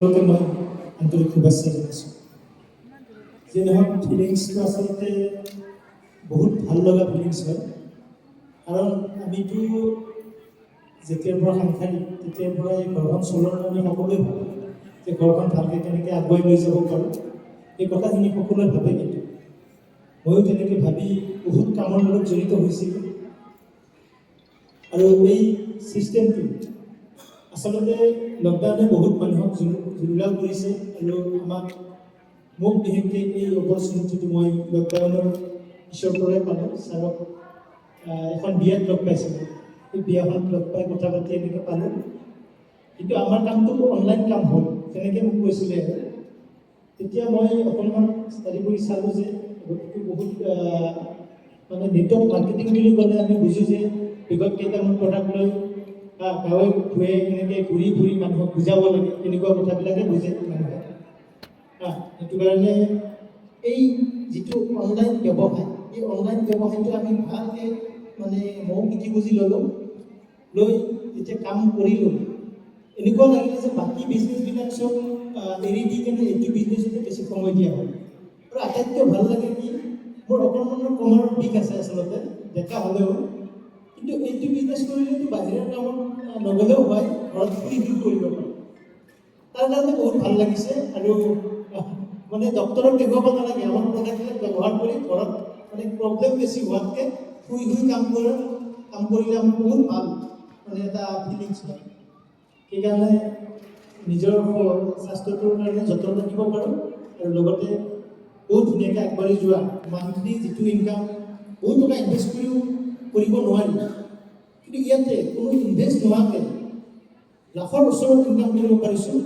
মই আন্তৰিক শুভেচ্ছা জনাইছোঁ। যি নহওক ফিলিংছটো আচলতে বহুত ভাল লগা ফিলিংছ হয়, কাৰণ আমিতো যেতিয়াৰ পৰা সাংসাৰিক তেতিয়াৰ পৰা এই ঘৰখন চলোৱাৰ কাৰণে সকলোৱে ভাবে যে ঘৰখন ভালকৈ কেনেকৈ আগুৱাই লৈ যাব পাৰোঁ, এই কথাখিনি সকলোৱে ভাবে। কিন্তু ময়ো তেনেকৈ ভাবি বহুত কামৰ লগত জড়িত হৈছিলোঁ। আৰু এই চিষ্টেমটো আচলতে লকডাউনে বহুত মানুহক জুৰুলা কৰিছে, আৰু মোক বিশেষকৈ এই অপৰচুনিটিটো মই লকডাউনৰ পিছৰ পৰাই পালোঁ। ছাৰক এখন বিয়াত লগ পাইছিলোঁ, সেই বিয়াখনত লগ পাই কথা পাতি এনেকৈ পালোঁ। কিন্তু আমাৰ কামটো অনলাইন কাম হ'ল, তেনেকৈ মোক কৈছিলে। তেতিয়া মই অকণমান ষ্টাডি কৰি চালোঁ যে বহুত মানে নেটৱৰ্ক মাৰ্কেটিং বুলি ক'লে আমি বুজোঁ যে বিগত কেইটামান প্ৰডাক্ট লৈ গাঁৱে ভূঞে এনেকৈ ঘূৰি ঘূৰি মানুহক বুজাব লাগে, তেনেকুৱা কথাবিলাকে বুজে মানুহে। সেইটো কাৰণে এই যিটো অনলাইন ব্যৱসায়, এই অনলাইন ব্যৱসায়টো আমি ভালকৈ মানে ময়ো শিকি বুজি ল'লোঁ। লৈ যেতিয়া কাম কৰিলোঁ, এনেকুৱা লাগিলে যে বাকী বিজনেছবিলাক চব এৰি দি কিনে এইটো বিজনেছতে বেছি সময় দিয়া হয়। আৰু আটাইতকৈ ভাল লাগে কি, মোৰ অকণমান কমৰ দিশ আছে আচলতে, ডেকা হ'লেও। কিন্তু এইটো বিজনেছ কৰিলেতো বাহিৰৰ কামত নগ'লেও হয়, ঘৰত ফুৰি কৰিব পাৰোঁ। তাৰ কাৰণে বহুত ভাল লাগিছে। আৰু মানে ডক্টৰক দেখুৱাব নালাগে, আমাৰ প্ৰডাক্টবিলাক ব্যৱহাৰ কৰি ঘৰত মানে প্ৰব্লেম বেছি হোৱাতকৈ শুই কাম কৰিলে আমাৰ বহুত ভাল মানে এটা ফিলিংছ হয়। সেইকাৰণে নিজৰ স্বাস্থ্যটোৰ কাৰণে যত্ন ৰাখিব পাৰোঁ, আৰু লগতে বহুত ধুনীয়াকৈ আগবাঢ়ি যোৱা মান্থলি যিটো ইনকাম, বহুত টকা ইনভেষ্ট কৰিব নোৱাৰি, কিন্তু ইয়াতে কোনো ইনভেষ্ট নোহোৱাকৈ লাখৰ ওচৰত ইনকাম কৰিব পাৰিছোঁ।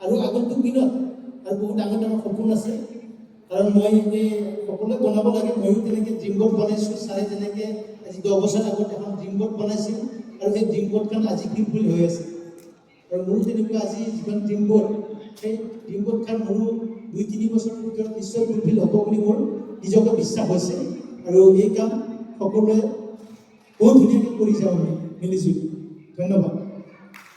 আৰু আগন্তুক দিনত আৰু বহুত ডাঙৰ ডাঙৰ সপোন আছে, কাৰণ মই সকলোৱে বনাব লাগে। ময়ো তেনেকৈ ড্ৰিম বৰ্ড বনাইছোঁ। ছাৰে যেনেকৈ আজি 10 বছৰ আগত এখন ড্ৰিম বৰ্ড বনাইছিল, আৰু সেই ড্ৰিম বৰ্ডখন আজি ফুলফিল হৈ আছে। আৰু মোৰো তেনেকুৱা আজি যিখন ড্ৰিম বৰ্ড, সেই ড্ৰিম বৰ্ডখন মোৰো 2-3 বছৰৰ ভিতৰত নিশ্চয় ফুলফিল হ'ব বুলি মোৰ নিজকে বিশ্বাস হৈছে। আৰু এই কাম সকলোৱে বহুত ধুনীয়াকৈ কৰি যাওঁ আমি মিলিজুলি। ধন্যবাদ।